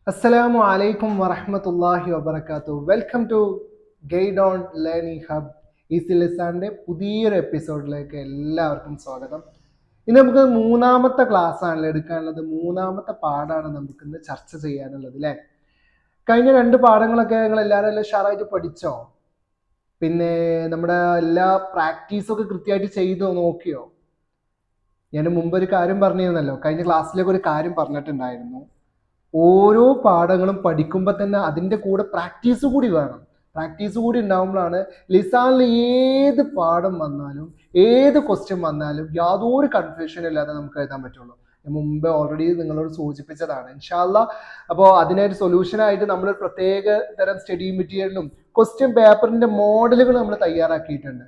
അസ്സലാമു അലൈക്കും വറഹ്മത്തുള്ളാഹി വബറകാതുഹു. Welcome to guide on learning hub. Easy ലിസാന്റെ പുതിയൊരു എപ്പിസോഡിലേക്ക് എല്ലാവർക്കും സ്വാഗതം. ഇന്ന് നമുക്ക് മൂന്നാമത്തെ ക്ലാസ് ആണല്ലോ എടുക്കാനുള്ളത്. മൂന്നാമത്തെ പാഠമാണ് നമുക്ക് ഇന്ന് ചർച്ച ചെയ്യാനുള്ളത് അല്ലേ. കഴിഞ്ഞ രണ്ട് പാഠങ്ങളൊക്കെ നിങ്ങൾ എല്ലാവരും ഉഷാറായിട്ട് പഠിച്ചോ? പിന്നെ നമ്മുടെ എല്ലാ പ്രാക്ടീസൊക്കെ കൃത്യമായിട്ട് ചെയ്തോ, നോക്കിയോ? ഞാൻ മുമ്പ് ഒരു കാര്യം പറഞ്ഞിരുന്നല്ലോ, കഴിഞ്ഞ ക്ലാസ്സിലേക്ക് ഒരു കാര്യം പറഞ്ഞിട്ടുണ്ടായിരുന്നു. ഓരോ പാഠങ്ങളും പഠിക്കുമ്പോൾ തന്നെ അതിൻ്റെ കൂടെ പ്രാക്ടീസ് കൂടി വേണം. പ്രാക്ടീസ് കൂടി ഉണ്ടാകുമ്പോഴാണ് ലിസാനിൽ ഏത് പാഠം വന്നാലും ഏത് ക്വസ്റ്റ്യൻ വന്നാലും യാതൊരു കൺഫ്യൂഷൻ ഇല്ലാതെ നമുക്ക് എഴുതാൻ പറ്റുള്ളൂ. ഞാൻ മുമ്പ് ഓൾറെഡി നിങ്ങളോട് സൂചിപ്പിച്ചതാണ്. ഇൻഷാ അല്ലാ അപ്പോൾ അതിനൊരു സൊല്യൂഷനായിട്ട് നമ്മൾ പ്രത്യേക തരം സ്റ്റഡി മെറ്റീരിയലും ക്വസ്റ്റ്യൻ പേപ്പറിൻ്റെ മോഡലുകൾ നമ്മൾ തയ്യാറാക്കിയിട്ടുണ്ട്.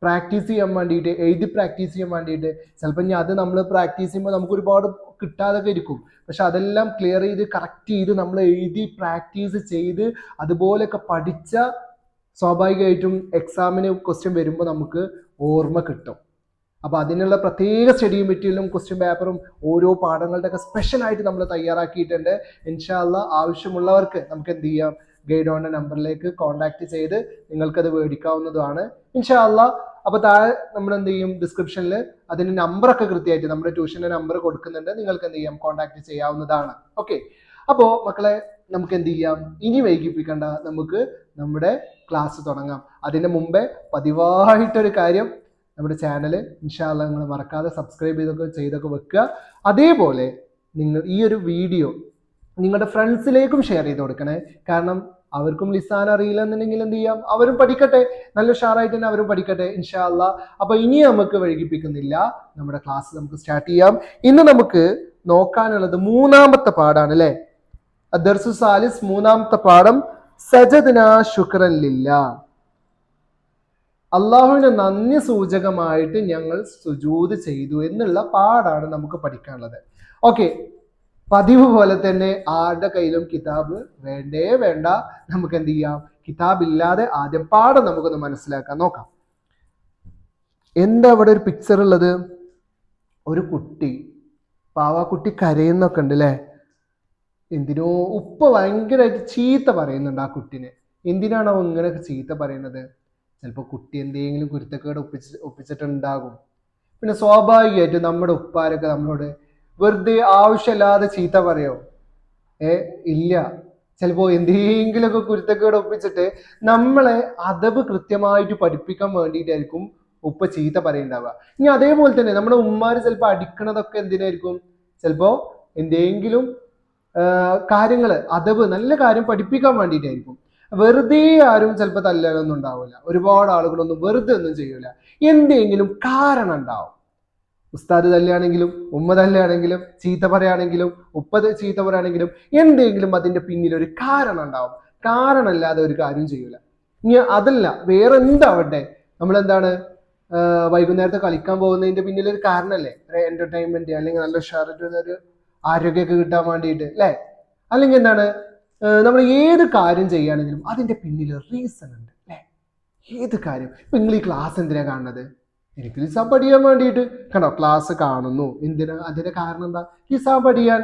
പ്രാക്ടീസ് ചെയ്യാൻ വേണ്ടിയിട്ട്, എഴുതി പ്രാക്ടീസ് ചെയ്യാൻ വേണ്ടിയിട്ട്. ചിലപ്പോൾ ഇനി അത് നമ്മൾ പ്രാക്ടീസ് ചെയ്യുമ്പോൾ നമുക്ക് ഒരുപാട് കിട്ടാതൊക്കെ ഇരിക്കും. പക്ഷെ അതെല്ലാം ക്ലിയർ ചെയ്ത് കറക്റ്റ് ചെയ്ത് നമ്മൾ എഴുതി പ്രാക്ടീസ് ചെയ്ത് അതുപോലെയൊക്കെ പഠിച്ച സ്വാഭാവികമായിട്ടും എക്സാമിന് ക്വസ്റ്റ്യൻ വരുമ്പോൾ നമുക്ക് ഓർമ്മ കിട്ടും. അപ്പോൾ അതിനുള്ള പ്രത്യേക സ്റ്റഡി മെറ്റീരിയലും ക്വസ്റ്റ്യൻ പേപ്പറും ഓരോ പാഠങ്ങളുടെ ഒക്കെ സ്പെഷ്യലായിട്ട് നമ്മൾ തയ്യാറാക്കിയിട്ടുണ്ട്. ഇൻഷാ അല്ലാ ആവശ്യമുള്ളവർക്ക് നമുക്ക് എന്ത് ചെയ്യാം, ഗൈഡ് ഓണിന്റെ നമ്പറിലേക്ക് കോൺടാക്ട് ചെയ്ത് നിങ്ങൾക്കത് മേടിക്കാവുന്നതാണ് ഇൻഷാ അല്ലാ. അപ്പോൾ താഴെ നമ്മൾ എന്ത് ചെയ്യും, ഡിസ്ക്രിപ്ഷനിൽ അതിന്റെ നമ്പറൊക്കെ കൃത്യമായിട്ട് നമ്മുടെ ട്യൂഷന്റെ നമ്പർ കൊടുക്കുന്നുണ്ട്. നിങ്ങൾക്ക് എന്ത് ചെയ്യാം, കോൺടാക്ട് ചെയ്യാവുന്നതാണ്. ഓക്കെ, അപ്പോൾ മക്കളെ നമുക്ക് എന്ത് ചെയ്യാം, ഇനി വൈകിപ്പിക്കണ്ട, നമുക്ക് നമ്മുടെ ക്ലാസ് തുടങ്ങാം. അതിന് മുമ്പേ പതിവായിട്ടൊരു കാര്യം, നമ്മുടെ ചാനൽ ഇൻഷാ അല്ലാ നിങ്ങൾ മറക്കാതെ സബ്സ്ക്രൈബ് ചെയ്തൊക്കെ വെക്കുക. അതേപോലെ നിങ്ങൾ ഈ ഒരു വീഡിയോ നിങ്ങളുടെ ഫ്രണ്ട്സിലേക്കും ഷെയർ ചെയ്ത് കൊടുക്കണേ. കാരണം അവർക്കും ലിസാൻ അറിയില്ല എന്നുണ്ടെങ്കിൽ എന്ത് ചെയ്യാം, അവരും പഠിക്കട്ടെ, നല്ല ഉഷാറായിട്ട് തന്നെ അവരും പഠിക്കട്ടെ ഇൻഷാ അല്ലാ. അപ്പൊ ഇനി നമുക്ക് വൈകിപ്പിക്കുന്നില്ല, നമ്മുടെ ക്ലാസ് നമുക്ക് സ്റ്റാർട്ട് ചെയ്യാം. ഇന്ന് നമുക്ക് നോക്കാനുള്ളത് മൂന്നാമത്തെ പാഠാണ് അല്ലെ. അദ്ദർസു സാലിസ്, മൂന്നാമത്തെ പാഠം സജദ്നാ ശുക്രൻ ലില്ലാ. അള്ളാഹുവിന് നന്ദി സൂചകമായിട്ട് ഞങ്ങൾ സുജൂദ് ചെയ്തു എന്നുള്ള പാഠാണ് നമുക്ക് പഠിക്കാനുള്ളത്. ഓക്കെ, പതിവ് പോലെ തന്നെ ആരുടെ കയ്യിലും കിതാബ് വേണ്ട. നമുക്ക് എന്ത് ചെയ്യാം, കിതാബ് ഇല്ലാതെ ആദ്യം പാഠം നമുക്കൊന്ന് മനസ്സിലാക്കാൻ നോക്കാം. എന്താ അവിടെ ഒരു പിക്ചർ ഉള്ളത്? ഒരു കുട്ടി, കുട്ടി കരയുന്നൊക്കെ ഉണ്ട് അല്ലേ. എന്തിനോ ഉപ്പ ഭയങ്കരമായിട്ട് ചീത്ത പറയുന്നുണ്ട് ആ കുട്ടിനെ. എന്തിനാണോ ഇങ്ങനെയൊക്കെ ചീത്ത പറയുന്നത്? ചിലപ്പോൾ കുട്ടി എന്തെങ്കിലും കുരുത്തക്കേട് ഒപ്പിച്ചിട്ടുണ്ടാകും. പിന്നെ സ്വാഭാവികമായിട്ട് നമ്മുടെ ഉപ്പാരൊക്കെ നമ്മളോട് വെറുതെ ആവശ്യമില്ലാതെ ചീത്ത പറയോ? ഇല്ല. ചിലപ്പോൾ എന്തെങ്കിലുമൊക്കെ കുരുത്തക്കേട് ഒപ്പിച്ചിട്ട് നമ്മളെ അദബ് കൃത്യമായിട്ട് പഠിപ്പിക്കാൻ വേണ്ടിയിട്ടായിരിക്കും ഉപ്പ ചീത്ത പറയുണ്ടാവുക. ഇനി അതേപോലെ തന്നെ നമ്മുടെ ഉമ്മാര് ചിലപ്പോൾ അടിക്കണതൊക്കെ എന്തിനായിരിക്കും? ചിലപ്പോൾ എന്തെങ്കിലും കാര്യങ്ങൾ, അദബ്, നല്ല കാര്യം പഠിപ്പിക്കാൻ വേണ്ടിയിട്ടായിരിക്കും. വെറുതെ ആരും ചിലപ്പോൾ തല്ലാനൊന്നും ഉണ്ടാവില്ല. ഒരുപാട് ആളുകളൊന്നും വെറുതെ ഒന്നും ചെയ്യൂല. എന്തെങ്കിലും കാരണം ഉണ്ടാവും. ഉസ്താദ് തല്ലുകയാണെങ്കിലും ഉമ്മ തല്ലുകയാണെങ്കിലും ചീത്ത പറയുകയാണെങ്കിലും ഉപ്പ ചീത്ത പറയുകയാണെങ്കിലും എന്തെങ്കിലും അതിന്റെ പിന്നിൽ ഒരു കാരണം ഉണ്ടാവും. കാരണമല്ലാതെ ഒരു കാര്യം ചെയ്യൂല. ഇനി അതല്ല, വേറെ എന്താവട്ടെ, നമ്മളെന്താണ് വൈകുന്നേരത്തെ കളിക്കാൻ പോകുന്നതിന്റെ പിന്നിൽ ഒരു കാരണമല്ലേ, ഒരു എന്റർടൈൻമെന്റ്, അല്ലെങ്കിൽ നല്ല ഉഷാറായിട്ടൊരു ആരോഗ്യമൊക്കെ കിട്ടാൻ വേണ്ടിയിട്ട് അല്ലേ. അല്ലെങ്കിൽ എന്താണ്, നമ്മൾ ഏത് കാര്യം ചെയ്യുകയാണെങ്കിലും അതിന്റെ പിന്നിൽ റീസൺ ഉണ്ട് അല്ലേ. ഏത് കാര്യം, ഇപ്പൊ നിങ്ങൾ ഈ ക്ലാസ് എന്തിനാ കാണുന്നത്? എനിക്ക് ലിസാൻ പഠിക്കാൻ വേണ്ടിയിട്ട്. കണ്ടോ, ക്ലാസ് കാണുന്നു. എന്തിനാ? അതിന്റെ കാരണം എന്താ? ലിസാൻ പഠിക്കാൻ.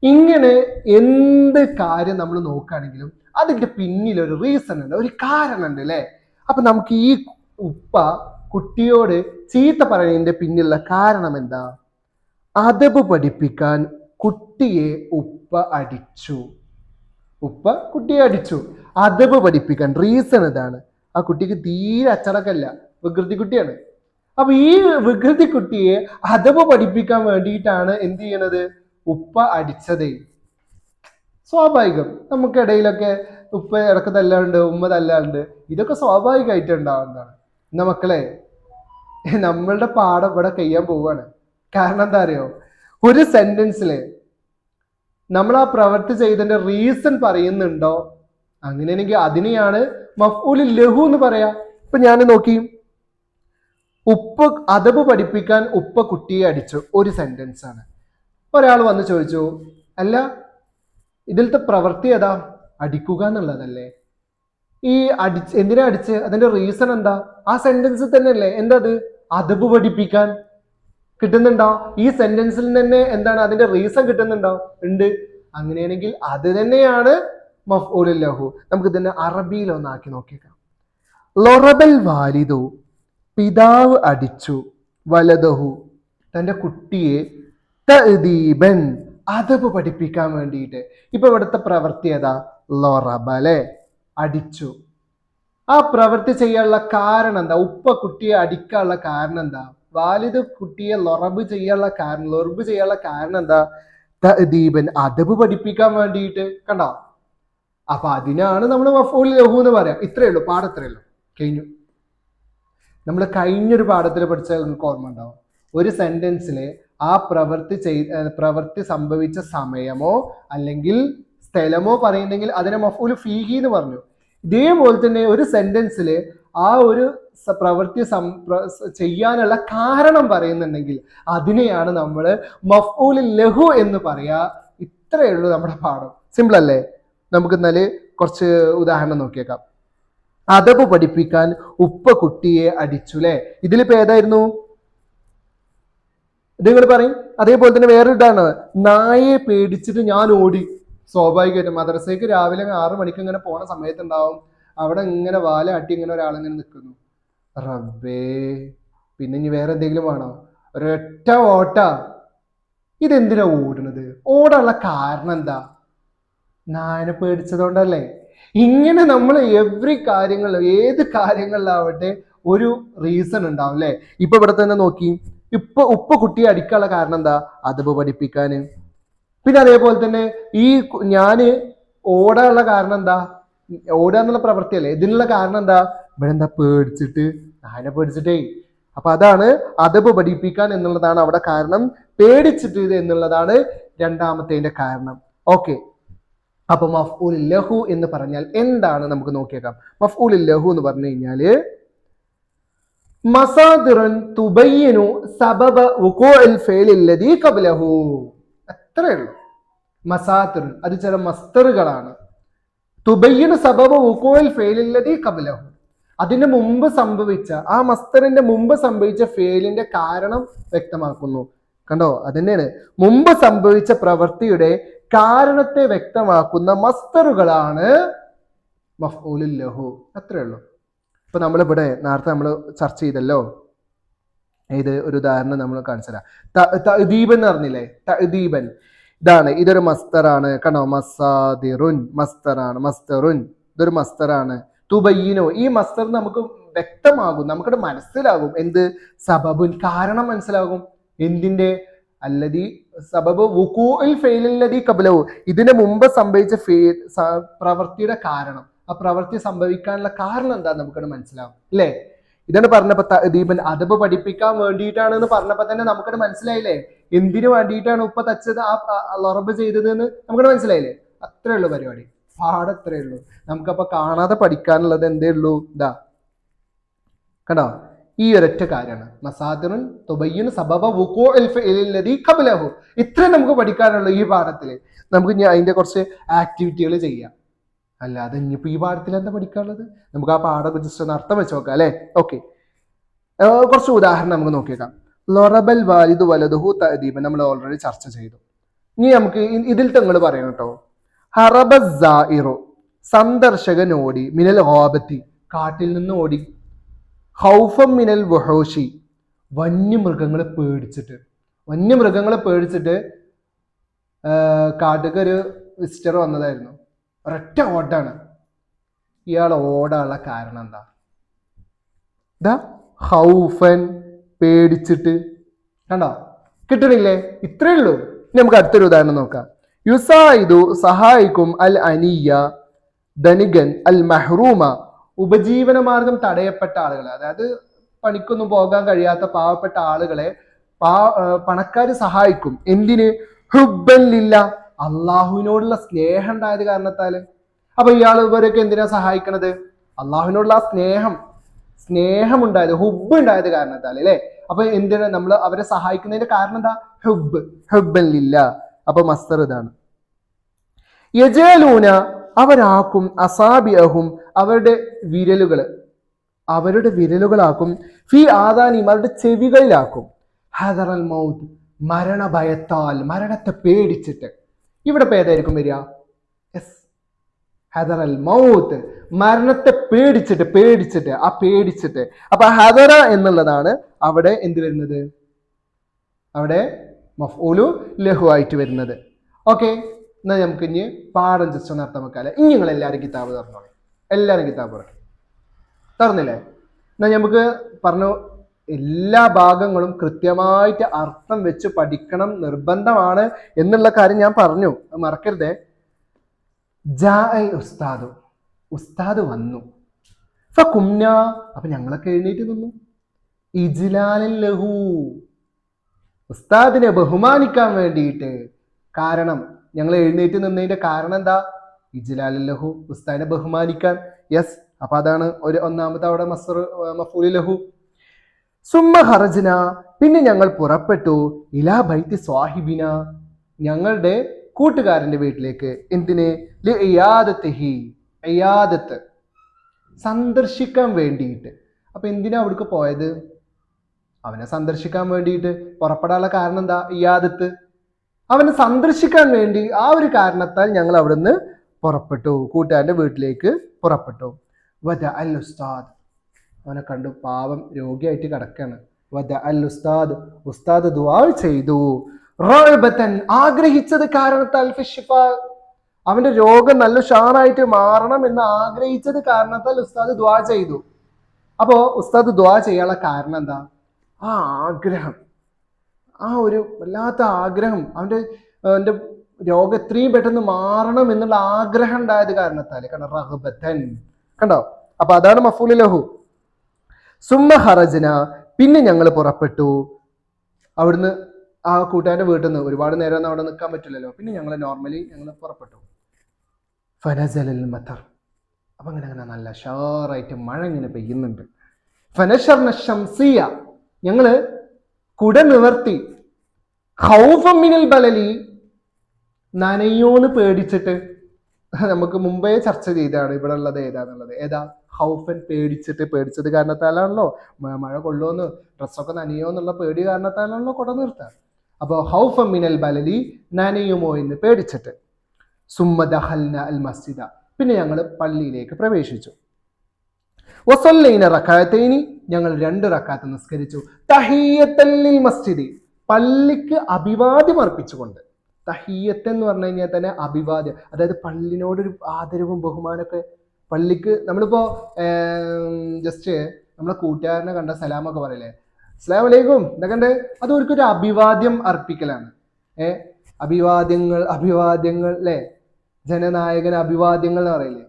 ഇങ്ങനെ എന്ത് കാര്യം നമ്മൾ നോക്കുകയാണെങ്കിലും അതിന്റെ പിന്നിൽ ഒരു റീസൺ ഉണ്ട്, ഒരു കാരണം ഉണ്ട് അല്ലേ. അപ്പൊ നമുക്ക് ഈ ഉപ്പ കുട്ടിയോട് ചീത്ത പറയുന്നതിന്റെ പിന്നിലുള്ള കാരണം എന്താ? അദബ് പഠിപ്പിക്കാൻ കുട്ടിയെ ഉപ്പ അടിച്ചു. ഉപ്പ കുട്ടിയെ അടിച്ചു, അദബ് പഠിപ്പിക്കാൻ. റീസൺ ഇതാണ്. ആ കുട്ടിക്ക് തീരെ അച്ചടക്കല്ല, വികൃതി കുട്ടിയാണ്. അപ്പൊ ഈ വികൃതി കുട്ടിയെ അദബ് പഠിപ്പിക്കാൻ വേണ്ടിയിട്ടാണ് എന്ത് ചെയ്യണത്, ഉപ്പ അടിച്ചതേ. സ്വാഭാവികം, നമുക്കിടയിലൊക്കെ ഉപ്പ ഇടക്ക് തല്ലാറുണ്ട്, ഉമ്മ തല്ലാറുണ്ട്. ഇതൊക്കെ സ്വാഭാവികമായിട്ട് ഉണ്ടാവുന്നതാണ്. എന്നാ മക്കളെ, നമ്മളുടെ പാഠം ഇവിടെ കഴിയാൻ പോവാണ്. കാരണം എന്താ അറിയോ, ഒരു സെന്റൻസില് നമ്മൾ ആ പ്രവൃത്തി ചെയ്തതിന്റെ റീസൺ പറയുന്നുണ്ടോ, അങ്ങനെയാണെങ്കിൽ അതിനെയാണ് മഫ്ഊൽ ലഹു എന്ന് പറയാ. ഇപ്പൊ ഞാൻ നോക്കി, ഉപ്പ അദബ് പഠിപ്പിക്കാൻ ഉപ്പ കുട്ടിയെ അടിച്ചു, ഒരു സെന്റൻസ് ആണ്. ഒരാൾ വന്ന് ചോദിച്ചു, അല്ല ഇതിലത്തെ പ്രവൃത്തി ഏതാ? അടിക്കുക എന്നുള്ളതല്ലേ. ഈ എന്തിനാ അടിച്ച്, അതിന്റെ റീസൺ എന്താ? ആ സെന്റൻസ് തന്നെ അല്ലേ. എന്താ അത്? അദബ് പഠിപ്പിക്കാൻ. കിട്ടുന്നുണ്ടോ? ഈ സെന്റൻസിൽ തന്നെ എന്താണ് അതിന്റെ റീസൺ കിട്ടുന്നുണ്ടോ? ഉണ്ട്. അങ്ങനെയാണെങ്കിൽ അത് തന്നെയാണ് മഫ്ഊലുൽ ലഹു. നമുക്ക് ഇതിനെ അറബിയിൽ ഒന്നാക്കി നോക്കിയേക്കാം. ലൊറബൽ വാലിദു, പിതാവ് അടിച്ചു, വലദഹു, തൻ്റെ കുട്ടിയെ, തഅദീബൻ, അദബ് പഠിപ്പിക്കാൻ വേണ്ടിയിട്ട്. ഇപ്പൊ ഇവിടുത്തെ പ്രവൃത്തി ഏതാ? ലൊറബ അല്ലെ, അടിച്ചു. ആ പ്രവൃത്തി ചെയ്യാനുള്ള കാരണം എന്താ? ഉപ്പ കുട്ടിയെ അടിക്കാനുള്ള കാരണം എന്താ? വാലിദ് കുട്ടിയെ ലൊറബ് ചെയ്യാനുള്ള കാരണം എന്താ? തഅദീബൻ, അദബ് പഠിപ്പിക്കാൻ വേണ്ടിയിട്ട്. കണ്ടോ? അപ്പൊ അതിനാണ് നമ്മൾ മഫ്ഊൽ ലഹു എന്ന് പറയാം. ഇത്രയേ ഉള്ളൂ, പാഠത്രയേ ഉള്ളൂ, കഴിഞ്ഞു. നമ്മൾ കഴിഞ്ഞൊരു പാഠത്തിൽ പഠിച്ച നിങ്ങൾക്ക് ഓർമ്മ ഉണ്ടാവും. ഒരു സെന്റൻസിലെ ആ പ്രവൃത്തി സംഭവിച്ച സമയമോ അല്ലെങ്കിൽ സ്ഥലമോ പറയുന്നെങ്കിൽ അതിനെ മഫ്ഊൽ ഫീഹി എന്ന് പറഞ്ഞു. ഇതേപോലെ തന്നെ ഒരു സെന്റൻസിൽ ആ ഒരു പ്രവൃത്തി ചെയ്യാനുള്ള കാരണം പറയുന്നുണ്ടെങ്കിൽ അതിനെയാണ് നമ്മൾ മഫ്ഊൽ ലഹു എന്ന് പറയാ. ഇത്രയേ ഉള്ളൂ നമ്മുടെ പാഠം. സിമ്പിൾ അല്ലേ? നമുക്ക് എന്നാല് കുറച്ച് ഉദാഹരണം നോക്കിയേക്കാം. അദബ് പഠിപ്പിക്കാൻ ഉപ്പ കുട്ടിയെ അടിച്ചു അല്ലെ. ഇതിലിപ്പോ ഏതായിരുന്നു? ഇത് നിങ്ങൾ പറയും. അതേപോലെ തന്നെ വേറെ ഇതാണ്, നായയെ പേടിച്ചിട്ട് ഞാൻ ഓടി. സ്വാഭാവികമായിട്ടും മദ്രസയ്ക്ക് രാവിലെ 6 മണിക്ക് ഇങ്ങനെ പോണ സമയത്തുണ്ടാവും അവിടെ ഇങ്ങനെ വാലാട്ടി ഇങ്ങനെ ഒരാളിങ്ങനെ നിൽക്കുന്നു. റബ്ബേ, പിന്നെ ഇനി വേറെ എന്തെങ്കിലും വേണോ? ഒരൊറ്റ ഓട്ട. ഇതെന്തിനാ ഓടുന്നത്? ഓടാനുള്ള കാരണം എന്താ? നായനെ പേടിച്ചതുകൊണ്ടല്ലേ. ഇങ്ങനെ നമ്മൾ ഏത് കാര്യങ്ങളിലാവട്ടെ ഒരു റീസൺ ഉണ്ടാവും അല്ലെ. ഇപ്പൊ ഇവിടെ തന്നെ നോക്കി, ഉപ്പ കുട്ടിയെ അടിക്കാനുള്ള കാരണം എന്താ? അദബ് പഠിപ്പിക്കാന്. പിന്നെ അതേപോലെ തന്നെ ഞാന് ഓടാനുള്ള കാരണം എന്താ? ഓടുക എന്നുള്ള പ്രവൃത്തിയല്ലേ. ഇതിനുള്ള കാരണം എന്താ? ഇവിടെ എന്താ? പേടിച്ചിട്ട്, നായനെ പേടിച്ചിട്ടേ. അപ്പൊ അതാണ് അദബ് പഠിപ്പിക്കാൻ എന്നുള്ളതാണ് അവിടെ കാരണം. പേടിച്ചിട്ട് എന്നുള്ളതാണ് രണ്ടാമത്തെ കാരണം. ഓക്കെ, അപ്പൊ മഫ്ഊൽ ലഹു എന്ന് പറഞ്ഞാൽ എന്താണ് നമുക്ക് നോക്കിയേക്കാം. മഫ്ഊൽ ലഹു എന്ന് പറഞ്ഞു കഴിഞ്ഞാല് മസാദിറുൻ തുബയ്യിനു സബബ വുഖൂഇൽ ഫിഅലിൽ ലദീ ഖബ്ലഹു. അത്രയേ ഉള്ളൂ. മസാദിറുൻ, അത് ചില മസ്തറുകളാണ്. തുബയ്യിനു സബബ വുഖൂഇൽ ഫിഅലിൽ ലദീ ഖബ്ലഹു, അതിന് മുമ്പ് സംഭവിച്ച, ആ മസ്തറിന്റെ മുമ്പ് സംഭവിച്ച ഫേലിന്റെ കാരണം വ്യക്തമാക്കുന്നു. കണ്ടോ? അതന്നെയാണ് മുമ്പ് സംഭവിച്ച പ്രവൃത്തിയുടെ കാരണത്തെ വ്യക്തമാക്കുന്ന മസ്തറുകളാണ് മഫ്ഊലുൽ ലഹു. അത്രേ ഉള്ളൂ. ഇപ്പൊ നമ്മളിവിടെ നേരത്തെ നമ്മൾ ചർച്ച ചെയ്തല്ലോ, ഇത് ഒരു ഉദാഹരണം നമ്മൾ കാണിച്ചുതരാം. തഅദീബൻ എന്ന് പറഞ്ഞില്ലേ? തഅദീബൻ ഇതാണ്, ഇതൊരു മസ്തറാണ്. കണ്ടോ? മസാദിറുൻ മസ്തറാണ്, മസ്തറുൻ ഇതൊരു മസ്തറാണ്. തുബയ്യിനു, ഈ മസ്തർ നമുക്ക് വ്യക്തമാകും, നമുക്കത് മനസ്സിലാകും. എന്ത്? സബബുൻ, കാരണം മനസ്സിലാകും. എന്തിന്റെ? അല്ലദീ സബബ് വുഖൂഇൽ ഫിഅലിൽ ലദീ ഖബ്ലഹു, ഇതിന് മുമ്പ് സംഭവിച്ച പ്രവൃത്തിയുടെ കാരണം, ആ പ്രവൃത്തി സംഭവിക്കാനുള്ള കാരണം എന്താ നമുക്കത് മനസ്സിലാവും അല്ലേ. ഇതാണ് പറഞ്ഞപ്പോ തഅദീബൻ, അദബ് പഠിപ്പിക്കാൻ വേണ്ടിയിട്ടാണ് എന്ന് പറഞ്ഞപ്പോ തന്നെ നമുക്കത് മനസ്സിലായില്ലേ എന്തിനു വേണ്ടിയിട്ടാണ് ഉപ്പ തച്ചത്, ആ ലൊറബ് ചെയ്തത് എന്ന് നമുക്കത് മനസ്സിലായില്ലേ. അത്രേ ഉള്ളൂ പരിപാടി, പാടത്രേ ഉള്ളൂ. നമുക്കപ്പൊ കാണാതെ പഠിക്കാനുള്ളത് എന്തേ ഉള്ളൂ? ഇതാ കണ്ടോ? ഈ ഒരൊറ്റ കാര്യമാണ്. മസാദിറുൻ തുബയ്യിനു സബബ വുഖൂഇൽ ഫിഅലിൽ ലദീ ഖബ്ലഹു. ഇത്രയും നമുക്ക് പഠിക്കാനുള്ളൂ ഈ പാഠത്തിൽ. നമുക്ക് ഇനി അതിന്റെ കുറച്ച് ആക്ടിവിറ്റികൾ ചെയ്യാം. അല്ലാതെ ഇനിയിപ്പോ ഈ പാഠത്തിൽ എന്താ പഠിക്കാനുള്ളത്? നമുക്ക് ആ പാഠം ജസ്റ്റ് ഒന്ന് അർത്ഥം വെച്ച് നോക്കാം അല്ലെ. ഓക്കെ, കുറച്ച് ഉദാഹരണം നമുക്ക് നോക്കിയേക്കാം. ലൊറബൽ വാലിദു വലദുഹു തഅദീബൻ നമ്മൾ ഓൾറെഡി ചർച്ച ചെയ്തു. ഇനി നമുക്ക് ഇതിൽ നിങ്ങൾ പറയണം കേട്ടോ. ഹറബ സായിറു, സന്ദർശകൻ ഓടി, മിനൽ ഗാബത്തി, കാട്ടിൽ നിന്ന് ഓടി, ഖൗഫം മിനൽ വുഹൂഷി, വന്യമൃഗങ്ങളെ പേടിച്ചിട്ട് കാട്ടുകൊരു വിസിറ്റർ വന്നതായിരുന്നു. ഒരൊറ്റ ഓട്ടാണ്. ഇയാൾ ഓടാനുള്ള കാരണം എന്താ? ഖൗഫൻ, പേടിച്ചിട്ട്. കണ്ടോ? കിട്ടണില്ലേ? ഇത്രേ ഉള്ളൂ. ഇനി നമുക്ക് അടുത്തൊരു ഉദാഹരണം നോക്കാം. യുസായിദു, സഹായിക്കും, അൽ അനിയ, ധനികൻ, അൽ മഹ്റൂമ, ഉപജീവനമാർഗം തടയപ്പെട്ട ആളുകളെ, അതായത് പണിക്കൊന്നും പോകാൻ കഴിയാത്ത പാവപ്പെട്ട ആളുകളെ പണക്കാര് സഹായിക്കും. എന്തിന്? ഹുബ്ബൻ ലില്ല, അള്ളാഹുവിനോടുള്ള സ്നേഹം ഉണ്ടായത് കാരണത്താല്. അപ്പൊ ഇവരൊക്കെ എന്തിനാ സഹായിക്കണത്? അള്ളാഹുവിനോടുള്ള ആ സ്നേഹം ഉണ്ടായത്, ഹുബ്ബ് ഉണ്ടായത് കാരണത്താല് അല്ലെ. അപ്പൊ എന്തിനാ നമ്മൾ അവരെ സഹായിക്കുന്നതിന്റെ കാരണം എന്താ? ഹുബ്ബൻ ലില്ല. അപ്പൊ മസ്തർ ഇതാണ്. യജലൂന, അവരാക്കും, അസാബിഅഹും, അവരുടെ വിരലുകളാക്കും, ഫി ആദാനിം, അവരുടെ ചെവികളിലാക്കും, ഹദറൽ മൗത്ത്, മരണഭയത്താൽ, മരണത്തെ പേടിച്ചിട്ട്. ഇവിടെ ഇപ്പൊ ഏതായിരിക്കും വരിക? യെസ്, ഹദർ അൽ മൗത്ത്, മരണത്തെ പേടിച്ചിട്ട്. അപ്പൊ ഹദറ എന്നുള്ളതാണ് അവിടെ എന്ത് വരുന്നത്? അവിടെ മഫ്ഊലു ലഹു ആയിട്ട് വരുന്നത്. ഓക്കെ, എന്നാൽ നമുക്ക് ഇനി പാഠം ജസ്റ്റ് ഒന്ന് അർത്ഥം വെക്കാല്ലേ. ഇനി നിങ്ങൾ എല്ലാവരും കിതാബ് തുറന്നോളെ, എല്ലാവരും കിതാബ് തുറന്നില്ലേ? എന്നാൽ നമുക്ക് പറഞ്ഞു എല്ലാ ഭാഗങ്ങളും കൃത്യമായിട്ട് അർത്ഥം വെച്ച് പഠിക്കണം, നിർബന്ധമാണ് എന്നുള്ള കാര്യം ഞാൻ പറഞ്ഞു, മറക്കരുതേ. ഉസ്താദ് വന്നു. ഫകുംന, അപ്പൊ ഞങ്ങളൊക്കെ എഴുന്നേറ്റ് നിന്നു. ഇജ്ലാലൻ ലഹു, ഉസ്താദിനെ ബഹുമാനിക്കാൻ വേണ്ടിയിട്ട്. കാരണം ഞങ്ങൾ എഴുന്നേറ്റ് നിന്നതിന്റെ കാരണം എന്താ? ഇജ്ലാലൻ ലഹു, ഉസ്താദിനെ ബഹുമാനിക്കാൻ. യെസ്, അപ്പൊ അതാണ് ഒന്നാമത്തെ അവിടെ മഫ്ഊലു ലഹു. സുമ്മ ഖറജ്ന, പിന്നെ ഞങ്ങൾ പുറപ്പെട്ടു. ഇലാ ബൈത്തി സ്വാഹിബിന, ഞങ്ങളുടെ കൂട്ടുകാരന്റെ വീട്ടിലേക്ക്. എന്തിന്? ഇയാദത്ത്, സന്ദർശിക്കാൻ വേണ്ടിയിട്ട്. അപ്പൊ എന്തിനാ അവിടേക്ക് പോയത്? അവനെ സന്ദർശിക്കാൻ വേണ്ടിയിട്ട്. പുറപ്പെടാനുള്ള കാരണം എന്താ? ഇയാദത്ത്, അവനെ സന്ദർശിക്കാൻ വേണ്ടി. ആ ഒരു കാരണത്താൽ ഞങ്ങൾ അവിടുന്ന് പുറപ്പെട്ടു, കൂട്ടുകാരന്റെ വീട്ടിലേക്ക് പുറപ്പെട്ടു. വദ അൽ ഉസ്താദ്, അവനെ കണ്ടു പാവം രോഗിയായിട്ട് കിടക്കാണ്. വദ അൽ ഉസ്താദ്, ഉസ്താദ് ദുആ ചെയ്തു. റഅബതൻ, ആഗ്രഹിച്ചത് കാരണത്താൽ. ഫിശ്ഫ, അവന്റെ രോഗം നല്ല ഉഷാറായിട്ട് മാറണം എന്ന് ആഗ്രഹിച്ചത് കാരണത്താൽ ഉസ്താദ് ദുആ ചെയ്തു. അപ്പോ ഉസ്താദ് ദുആ ചെയ്യാനുള്ള കാരണം എന്താ? ആ ആഗ്രഹം, ആ ഒരു വല്ലാത്ത ആഗ്രഹം, അവന്റെ രോഗം എത്രയും പെട്ടെന്ന് മാറണം എന്നുള്ള ആഗ്രഹം ഉണ്ടായത് കാരണത്താൽ. കണ്ടോ, റഹബത്തൻ, കണ്ടോ? അപ്പൊ അതാണ് മഫ്ഊലു ലഹു. സുമ്മ ഖറജ്ന, പിന്നെ ഞങ്ങൾ പുറപ്പെട്ടു. അവിടുന്ന് ആ കൂട്ടുകാരന്റെ വീട്ടിൽ നിന്ന് ഒരുപാട് നേരം അവിടെ നിൽക്കാൻ പറ്റില്ലല്ലോ. പിന്നെ ഞങ്ങൾ പുറപ്പെട്ടു. ഫനസലൽ മതർ, അപ്പൊ അങ്ങനെ നല്ല ഷാറായിട്ട് മഴ ഇങ്ങനെ പെയ്യുന്നുണ്ട്. ഫനശർന ശംസിയ, ഞങ്ങള് കുട നിവർത്തി. ഖൗഫൻ മിനൽ ബലലി, നനയോന്ന് പേടിച്ചിട്ട്. നമുക്ക് മുമ്പേ ചർച്ച ചെയ്താണ് ഇവിടെ ഉള്ളത് ഏതാ? ഹൗഫൻ, പേടിച്ചത് കാരണത്താലാണല്ലോ മഴ കൊള്ളുമെന്ന്, ഡ്രസ്സൊക്കെ നനയോന്നുള്ള പേടി കാരണത്താലാണല്ലോ കുട നിർത്താൻ. അപ്പൊ ഹൗഫൻ മിനൽ ബലലി, നനയുമോ എന്ന് പേടിച്ചിട്ട്. സുമ്മ ദഖൽന അൽ മസ്ജിദ, പിന്നെ ഞങ്ങൾ പള്ളിയിലേക്ക് പ്രവേശിച്ചു. വസല്ലൈന റകഅതൈനി, ഞങ്ങൾ 2 റക്അത്ത് നിസ്കരിച്ചു. തഹിയ്യത്തൻ ലിൽ മസ്ജിദി, പള്ളിക്ക് അഭിവാദ്യം അർപ്പിച്ചുകൊണ്ട്. തഹിയ്യത്ത് എന്ന് പറഞ്ഞു കഴിഞ്ഞാൽ തന്നെ അഭിവാദ്യം, അതായത് പള്ളിനോടൊരു ആദരവും ബഹുമാനമൊക്കെ. പള്ളിക്ക് നമ്മളിപ്പോ ജസ്റ്റ് നമ്മളെ കൂട്ടുകാരനെ കണ്ട സലാമൊക്കെ പറയില്ലേ, അസ്സലാമു അലൈക്കും എന്നൊക്കെ ഉണ്ട്. അത് അവർക്കൊരു അഭിവാദ്യം അർപ്പിക്കലാണ്. അഭിവാദ്യങ്ങൾ അല്ലെ, ജനനായകൻ അഭിവാദ്യങ്ങൾ എന്ന് പറയില്ലേ,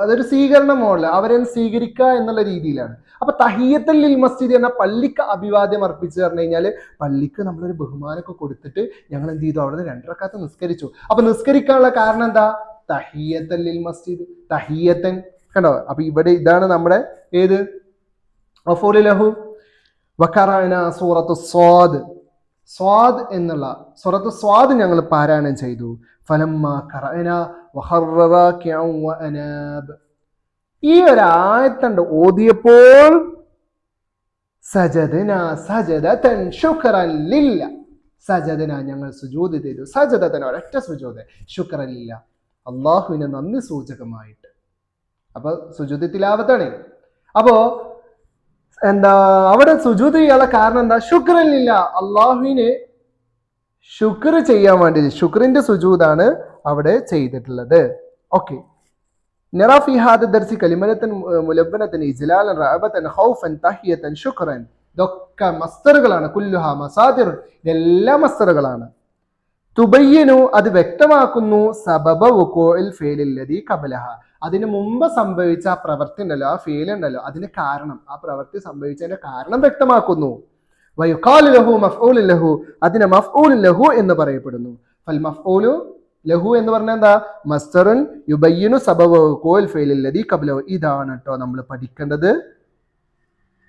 അതൊരു സ്വീകരണ മോഡൽ, അവരെ സ്വീകരിക്കുക എന്നുള്ള രീതിയിലാണ്. അപ്പൊ തഹിയ്യത്തുൽ ലിൽ മസ്ജിദ് എന്ന പള്ളിക്ക് അഭിവാദ്യം അർപ്പിച്ചു പറഞ്ഞു കഴിഞ്ഞാൽ പള്ളിക്ക് നമ്മളൊരു ബഹുമാനമൊക്കെ കൊടുത്തിട്ട് ഞങ്ങൾ എന്ത് ചെയ്തു? അവിടെ 2 റക്അത്ത് നിസ്കരിച്ചു. അപ്പൊ നിസ്കരിക്കാനുള്ള കാരണം എന്താ? തഹിയ്യത്തുൽ ലിൽ മസ്ജിദ്, തഹിയ്യത്തൻ, കണ്ടോ? അപ്പൊ ഇവിടെ ഇതാണ് നമ്മുടെ ഏത് മഫ്ഊലു ലഹു. വഖറഅന സൂറത്തു സ്വാദ്, സ്വാദ് എന്നുള്ള സൂറത്തു സ്വാദ് ഞങ്ങൾ പാരായണം ചെയ്തു. ഫലമ്മ ഖറഅന വഖററ റാകിഅൻ വഅനാബ്, ഈ ഒരു ആയത്തുണ്ട് ഓതിയപ്പോൾ സജദന സജദതൻ ശുക്രൻ ലില്ല, സജദന ഞങ്ങൾ സുജൂദ് ചെയ്തു. സജദതൻ ഒരൊറ്റ സുജൂദ്, ശുക്രൻ ലില്ല അള്ളാഹുവിന് നന്ദി സൂചകമായിട്ട്. അപ്പൊ സുജൂദ് തിലാവത്താണ്. അപ്പോ അവിടെ സുജൂദ് ചെയ്യാനുള്ള കാരണം എന്താ? ശുക്രൻ ലില്ല, അള്ളാഹുവിന് ശുക്ർ ചെയ്യാൻ വേണ്ടി, ശുക്രിന്റെ സുജൂദാണ് അവിടെ ചെയ്തിട്ടുള്ളത്. ഓക്കെ, നറ ഫി ഹാദ ദർസി കലിമതൻ മുലബ്ബനതൻ ഇജ്ലാലൻ റഅബതൻ ഖൗഫൻ തഹിയതൻ ശുക്രൻ, ഇതൊക്കെ മസ്തറുകളാണ്. കുല്ലുഹാ മസാദിർ, ഇതെല്ലാം മസ്തറുകളാണ്. തുബയ്യനു, അത് വ്യക്തമാക്കുന്നു. സബബ വുഖൂഇൽ ഫീലിൽ ലദി ഖബലഹ, അതിന് മുമ്പ് സംഭവിച്ച ആ പ്രവൃത്തി ഉണ്ടല്ലോ, ആ ഫീൽ ഉണ്ടല്ലോ, അതിന് കാരണം, ആ പ്രവൃത്തി സംഭവിച്ചതിന്റെ കാരണം വ്യക്തമാക്കുന്നു. വയുഖാലു ലഹു മഫ്ഊലു ലഹു, അതിനെ മഫ്ഊലു ലഹു എന്ന് പറയപ്പെടുന്നു. ഫൽ മഫ്ഊലു ലഹു എന്ന് പറഞ്ഞാൽ എന്താ? മസ്തറുൻ യുബയ്യിനു സബബ വുഖൂഇൽ ഫീലിൽ ലദി ഖബലഹു, ഇതാണ് കേട്ടോ നമ്മൾ പഠിക്കേണ്ടത്.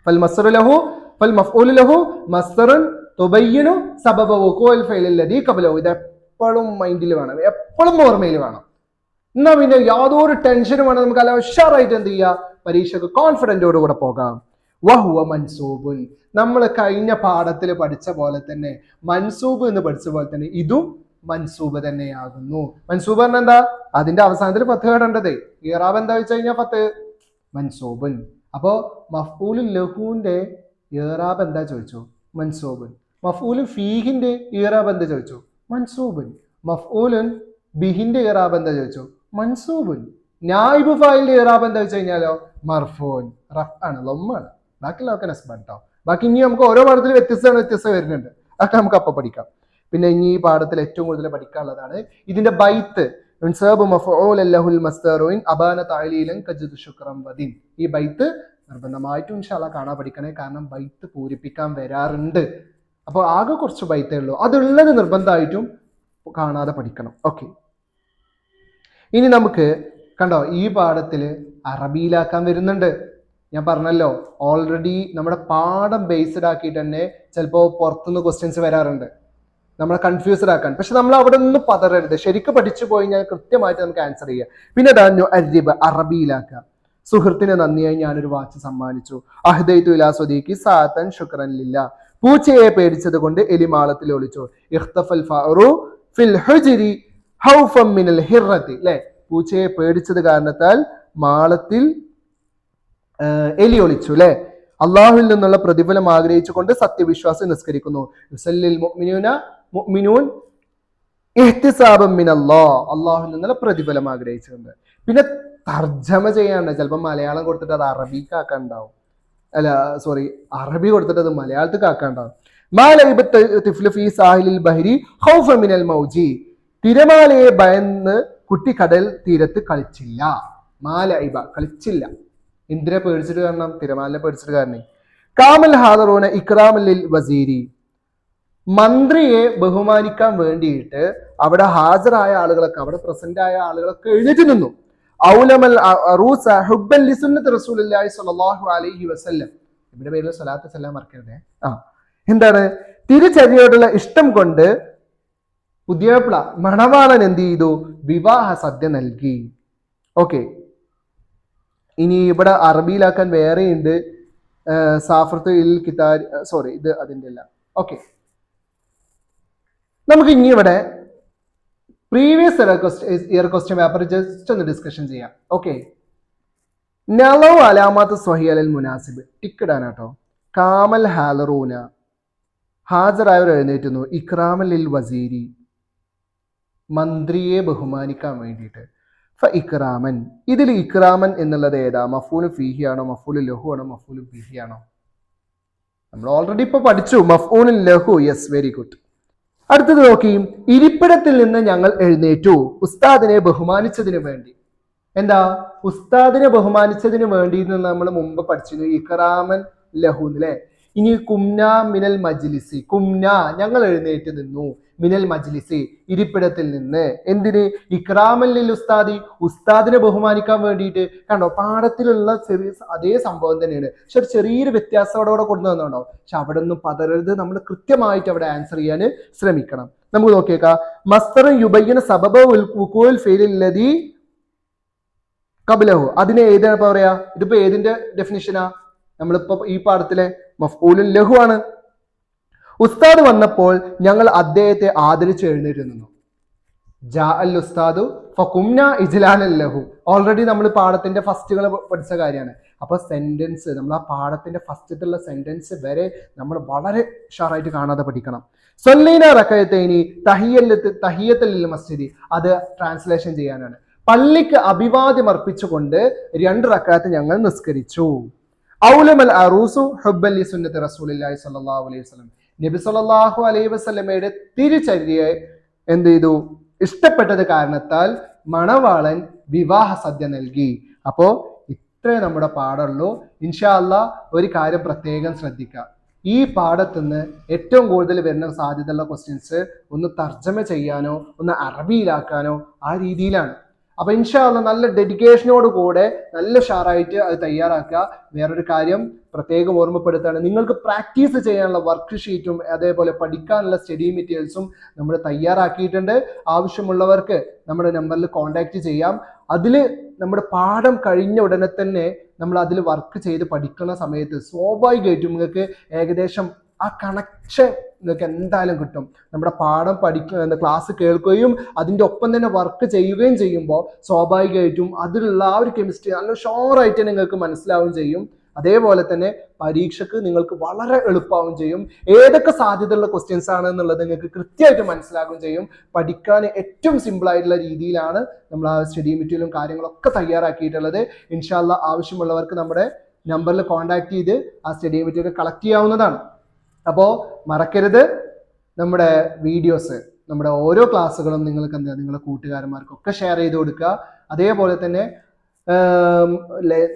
ഫൽ മസ്തറു ലഹു ഫൽ മഫ്ഊലു ലഹു മസ്തറുൻ തുബയ്യിനു സബബ വുഖൂഇൽ ഫീലിൽ ലദി ഖബലഹു, ഇത് എപ്പോഴും മൈൻഡിൽ വേണം, എപ്പോഴും ഓർമ്മയിൽ വേണം. എന്നാ പിന്നെ യാതൊരു ടെൻഷനും വേണം, നമുക്ക് അല്ല ഉഷാറായിട്ട് എന്ത് ചെയ്യുക, പരീക്ഷക്ക് കോൺഫിഡന്റോട് കൂടെ പോകാം. വഹുവ മൻസൂബുൻ, നമ്മൾ കഴിഞ്ഞ പാഠത്തിൽ പഠിച്ച പോലെ തന്നെ, മൻസൂബ് എന്ന് പഠിച്ച പോലെ തന്നെ ഇതും മൻസൂബ് തന്നെയാകുന്നു. മൻസൂബ് പറഞ്ഞാൽ എന്താ? അതിന്റെ അവസാനത്തിൽ ഫത്ത് ഇടേണ്ടത്. ഇറാബ് എന്താ വെച്ച് കഴിഞ്ഞാൽ ഫത്ത് മൻസൂബുൻ. അപ്പോ മഫ്ഊലുൽ ലഹുവിന്റെ ഇറാബ് എന്താ ചോദിച്ചു? മൻസൂബുൻ. മഫ്ഊലുൻ ഫീഹിന്റെ ഇറാബ് എന്താ ചോദിച്ചു? മൻസൂബുൻ. മഫ്ഊലുൻ ബിഹിന്റെ ഇറാബ് എന്താ ചോദിച്ചു? മൻസൂബുൻ. നായിബ് ഫായിലിന്റെ ഇറാബ് എന്താ വെച്ച് കഴിഞ്ഞാലോ? മർഫൂൻ. റഫ് ആണ്, ലൊമ്മാണ്. ബാക്കിയുള്ളതൊക്കെ നസ്ബാണ് കേട്ടോ. ബാക്കി ഇനി നമുക്ക് ഓരോ പാഠത്തിൽ വ്യത്യസ്തം വരുന്നുണ്ട്. അതൊക്കെ നമുക്ക് അപ്പൊ പഠിക്കാം. പിന്നെ ഇനി ഈ പാഠത്തിൽ ഏറ്റവും കൂടുതൽ പഠിക്കാനുള്ളതാണ് ഇതിന്റെ ബൈത്ത്. ഈ ബൈത്ത് നിർബന്ധമായിട്ടും ഇൻഷാ അല്ലാഹ് കാണാൻ പഠിക്കണേ. കാരണം ബൈത്ത് പൂരിപ്പിക്കാൻ വരാറുണ്ട്. അപ്പോൾ ആകെ കുറച്ച് ബൈത്തേ ഉള്ളൂ. അതുള്ളത് നിർബന്ധമായിട്ടും കാണാതെ പഠിക്കണം. ഓക്കെ, ഇനി നമുക്ക് കണ്ടോ ഈ പാഠത്തില് അറബിയിലാക്കാൻ വരുന്നുണ്ട്. ഞാൻ പറഞ്ഞല്ലോ ഓൾറെഡി നമ്മുടെ പാഠം ബേസ്ഡ് ആക്കിയിട്ട് തന്നെ ചിലപ്പോൾ പുറത്തുനിന്ന് ക്വസ്റ്റ്യൻസ് വരാറുണ്ട് നമ്മളെ കൺഫ്യൂസ്ഡ് ആക്കാൻ. പക്ഷെ നമ്മൾ അവിടെ ഒന്നും പതറരുത്. ശരിക്കും പഠിച്ചു പോയി കഴിഞ്ഞാൽ കൃത്യമായിട്ട് നമുക്ക് ആൻസർ ചെയ്യാം. പിന്നെ അരിബ് അറബിയിലാക്കുക. സുഹൃത്തിന് നന്ദിയായി ഞാനൊരു വാച്ച് സമ്മാനിച്ചു. അഹ്ദൈതു ഇലാ സ്വദീഖി സാഅതൻ ശുക്രൻ ലില്ലാ. പൂച്ചയെ പേടിച്ചത് കൊണ്ട് എലിമാളത്തിൽ ഒളിച്ചു. ഇഖ്തഫൽ ഫഅറു ഫിൽ ഹുജ്രി ഹൗഫൻ മിനൽ ഹിർറതി. ല്ലേ, പൂച്ചയെ പേടിച്ചത് കാരണത്താൽ മാളത്തിൽ എലി ഒളിച്ചു. അല്ലെ, അള്ളാഹുവിൽ നിന്നുള്ള പ്രതിഫലം ആഗ്രഹിച്ചുകൊണ്ട് സത്യവിശ്വാസി നിസ്കരിക്കുന്നു. യുസല്ലിൽ മുഅ്മിനൂൻ ഇഹ്തിസാബൻ മിനല്ലാഹ്. അള്ളാഹുവിൽ നിന്നുള്ള പ്രതിഫലം ആഗ്രഹിച്ചുകൊണ്ട്. പിന്നെ തർജ്ജമ ചെയ്യാണ്ട് ചിലപ്പോൾ മലയാളം കൊടുത്തിട്ട് അത് അറബിക്കാക്കാൻ ഉണ്ടാവും. അല്ല സോറി, അറബി കൊടുത്തിട്ട് അത് മലയാളത്തിൽ ആക്കാണ്ടാവും. തിരമാലയെ ഭയന്ന് കുട്ടി കടൽ തീരത്ത് കളിച്ചില്ല. മാലൈബ കളിച്ചില്ല. എന്തിനെ പേടിച്ചിട്ട് കാരണം? തിരമാലിനെ പേടിച്ചിട്ട് കാരണം. കാമൽ ഹാദറൂന ഇക്രാമൽ വസീരി. മന്ത്രിയെ ബഹുമാനിക്കാൻ വേണ്ടിയിട്ട് അവിടെ ഹാജരായ ആളുകളൊക്കെ, അവിടെ പ്രസന്റ് ആയ ആളുകളൊക്കെ എഴുന്നേറ്റ് നിന്നു. ഔലമൽ അറൂസ ഹുബ്ബൻ ലിസുന്നത്തി റസൂലുള്ളാഹി സ്വല്ലല്ലാഹു അലൈഹി വസല്ലം. ഇവിടെ പേരിൽ സ്വലാത്ത് സലാം മറക്കരുതേ. എന്താണ്? തിരുചര്യയോടുള്ള ഇഷ്ടം കൊണ്ട് പുതിയപ്ല മണവാളൻ എന്ത് ചെയ്തു? വിവാഹ സദ്യ നൽകി. ഓക്കെ, ഇനി ഇവിടെ അറബിയിലാക്കാൻ വേറെയുണ്ട്. സാഫർത്ത് ഇൽ കിതാബ്, സോറി ഇത് അതിൻ്റെ അല്ല. ഓക്കെ, നമുക്ക് ഇനി ഇവിടെ previous year question paper just ഒന്ന് ഡിസ്കഷൻ ചെയ്യാം. ഓക്കെ, നലോ അലാമത്ത് സ്വഹിയൽ മുനാസിബ് ടിക്ക് ഇടാനാട്ടോ. കാമൽ ഹാലറൂന ഹാജരായവർ എഴുന്നേറ്റുന്നു. ഇക്രാമൽ ലിൽ വസീരി മന്ത്രിയെ ബഹുമാനിക്കാൻ വേണ്ടിയിട്ട്. ഫ ഇക്രാമൻ, ഇതിൽ ഇക്രാമൻ എന്നുള്ളത് ഏതാ? മഫൂല് ഫീഹി ആണോ, മഫൂല് ലഹു ആണോ, മഫൂല് ബിഹി ആണോ? നമ്മൾ ഓൾറെഡി ഇപ്പൊ പഠിച്ചു മഫൂല് ലഹു. Yes, very good. അടുത്തത് നോക്കി, ഇരിപ്പിടത്തിൽ നിന്ന് ഞങ്ങൾ എഴുന്നേറ്റു ഉസ്താദിനെ ബഹുമാനിച്ചതിന് വേണ്ടി. എന്താ? ഉസ്താദിനെ ബഹുമാനിച്ചതിന് വേണ്ടി നമ്മൾ മുമ്പ് പഠിച്ചിരുന്നു ഇക്രാമൻ ലഹു അല്ലെ. ഇനി കുംന മിനൽ മജ്ലിസി, കുംന ഞങ്ങൾ എഴുന്നേറ്റ് നിന്നു, മിനൽ മജ്ലിസി ഇരിപ്പിടത്തിൽ നിന്ന്. എന്തിന്? ഇക്രാമൻ ലിൽ ഉസ്താദി ഉസ്താദിനെ ബഹുമാനിക്കാൻ വേണ്ടിയിട്ട്. കണ്ടോ, പാഠത്തിലുള്ള ചെറിയ അതേ സംഭവം തന്നെയാണ്. പക്ഷെ ഒരു ചെറിയൊരു വ്യത്യാസം അവിടെ കൊണ്ടു വന്നുണ്ടോ. പക്ഷെ അവിടെ ഒന്നും പതരരുത്. നമ്മൾ കൃത്യമായിട്ട് അവിടെ ആൻസർ ചെയ്യാൻ ശ്രമിക്കണം. നമുക്ക് നോക്കിയേക്കാം. മസ്തർ യുബയ്യന സബബ വുഖൂൽ ഫീലില്ലദി ഖബ്ലഹു. അതിനെ ഏതാണ് പറയാ? ഇതിപ്പോ ഏതിന്റെ ഡെഫിനിഷനാ? നമ്മളിപ്പോ ഈ പാഠത്തിലെ മഫ്ഊലുൽ ലഹു ആണ്. ഉസ്താദ് വന്നപ്പോൾ ഞങ്ങൾ അദ്ദേഹത്തെ ആദരിച്ച് എഴുന്നേറ്റ് നിന്നു. ജാ അൽ ഉസ്താദു ഫകുംന ഇജ്ലാലൻ ലഹു. ഓൾറെഡി നമ്മൾ പാഠത്തിന്റെ ഫസ്റ്റുകൾ പഠിച്ച കാര്യമാണ്. അപ്പൊ സെന്റൻസ് നമ്മൾ ആ പാഠത്തിന്റെ ഫസ്റ്റത്തുള്ള സെന്റൻസ് വരെ നമ്മൾ വളരെ ഉഷാറായിട്ട് കാണാതെ പഠിക്കണം. സല്ലീന റകഅത്തൈനി തഹിയ്യത്തുൽ ലിൽ മസ്ജിദി, അത് ട്രാൻസ്ലേഷൻ ചെയ്യാനാണ്. പള്ളിക്ക് അഭിവാദ്യം അർപ്പിച്ചുകൊണ്ട് 2 റക്അത്ത് ഞങ്ങൾ നിസ്കരിച്ചു. ഔലമൽ അറൂസു ഹുബ്ബൻ ലി സുന്നത്തി റസൂലുള്ളാഹി സ്വല്ലല്ലാഹു അലൈഹി വസല്ലം. നബി സല്ലല്ലാഹു അലൈഹി വസല്ലമയുടെ തിരുചര്യയെ എന്ത് ചെയ്തു? ഇഷ്ടപ്പെട്ടത് കാരണത്താൽ മണവാളൻ വിവാഹ സദ്യ നൽകി. അപ്പോ ഇത്രേ നമ്മുടെ പാഠമുള്ളൂ. ഇൻഷാ അല്ലാഹ് ഒരു കാര്യം പ്രത്യേകം ശ്രദ്ധിക്കുക. ഈ പാഠത്തുനിന്ന് ഏറ്റവും കൂടുതൽ വരുന്ന സാധ്യതയുള്ള ക്വസ്റ്റ്യൻസ് ഒന്ന് തർജ്ജമ ചെയ്യാനോ ഒന്ന് അറബിയിലാക്കാനോ ആ രീതിയിലാണ്. അപ്പൊ ഇൻഷാ അല്ലാഹ് നല്ല ഡെഡിക്കേഷനോട് കൂടെ നല്ല ഉഷാറായിട്ട് അത് തയ്യാറാക്കുക. വേറൊരു കാര്യം പ്രത്യേകം ഓർമ്മപ്പെടുത്താണ്, നിങ്ങൾക്ക് പ്രാക്ടീസ് ചെയ്യാനുള്ള വർക്ക് ഷീറ്റും അതേപോലെ പഠിക്കാനുള്ള സ്റ്റഡി മെറ്റീരിയൽസും നമ്മൾ തയ്യാറാക്കിയിട്ടുണ്ട്. ആവശ്യമുള്ളവർക്ക് നമ്മുടെ നമ്പറിൽ കോൺടാക്ട് ചെയ്യാം. അതിൽ നമ്മുടെ പാഠം കഴിഞ്ഞ ഉടനെ തന്നെ നമ്മൾ അതിൽ വർക്ക് ചെയ്ത് പഠിക്കുന്ന സമയത്ത് സ്വാഭാവികമായിട്ടും നിങ്ങൾക്ക് ഏകദേശം ആ കണക്ഷൻ നിങ്ങൾക്ക് എന്തായാലും കിട്ടും. നമ്മുടെ പാഠം ക്ലാസ് കേൾക്കുകയും അതിൻ്റെ ഒപ്പം തന്നെ വർക്ക് ചെയ്യുകയും ചെയ്യുമ്പോൾ സ്വാഭാവികമായിട്ടും അതിലുള്ള ആ ഒരു കെമിസ്ട്രി നല്ല ഷോറായിട്ട് നിങ്ങൾക്ക് മനസ്സിലാവുകയും ചെയ്യും. അതേപോലെ തന്നെ പരീക്ഷയ്ക്ക് നിങ്ങൾക്ക് വളരെ എളുപ്പമാവുകയും ചെയ്യും. ഏതൊക്കെ സാധ്യതയുള്ള ക്വസ്റ്റ്യൻസ് ആണ് എന്നുള്ളത് നിങ്ങൾക്ക് കൃത്യമായിട്ട് മനസ്സിലാക്കുകയും ചെയ്യും. പഠിക്കാൻ ഏറ്റവും സിമ്പിൾ ആയിട്ടുള്ള രീതിയിലാണ് നമ്മൾ ആ സ്റ്റഡി മെറ്റീരിയലും കാര്യങ്ങളൊക്കെ തയ്യാറാക്കിയിട്ടുള്ളത്. ഇൻഷാ അല്ലാഹ് ആവശ്യമുള്ളവർക്ക് നമ്മുടെ നമ്പറിൽ കോൺടാക്ട് ചെയ്ത് ആ സ്റ്റഡി മെറ്റീരിയൽ കളക്ട് ചെയ്യാവുന്നതാണ്. അപ്പോൾ മറക്കരുത്, നമ്മുടെ വീഡിയോസ്, നമ്മുടെ ഓരോ ക്ലാസ്സുകളും നിങ്ങൾക്ക് നിങ്ങളുടെ കൂട്ടുകാരന്മാർക്കൊക്കെ ഷെയർ ചെയ്ത് കൊടുക്കുക. അതേപോലെ തന്നെ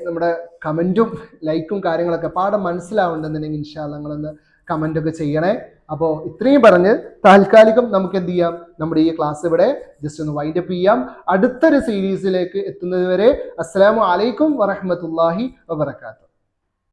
നമ്മുടെ കമൻറ്റും ലൈക്കും കാര്യങ്ങളൊക്കെ പാഠം മനസ്സിലാവുന്നുണ്ടെന്നുണ്ടെങ്കിൽ ഇൻഷാ അല്ലാഹ് നിങ്ങളൊന്ന് കമൻ്റൊക്കെ ചെയ്യണേ. അപ്പോൾ ഇത്രയും പറഞ്ഞ് താൽക്കാലികം നമുക്ക് എന്ത് ചെയ്യാം, നമ്മുടെ ഈ ക്ലാസ് ഇവിടെ ജസ്റ്റ് ഒന്ന് വൈൻഡപ്പ് ചെയ്യാം. അടുത്തൊരു സീരീസിലേക്ക് എത്തുന്നത് വരെ അസ്സലാമു അലൈക്കും വറഹ്മത്തുള്ളാഹി വബറകാതുഹു.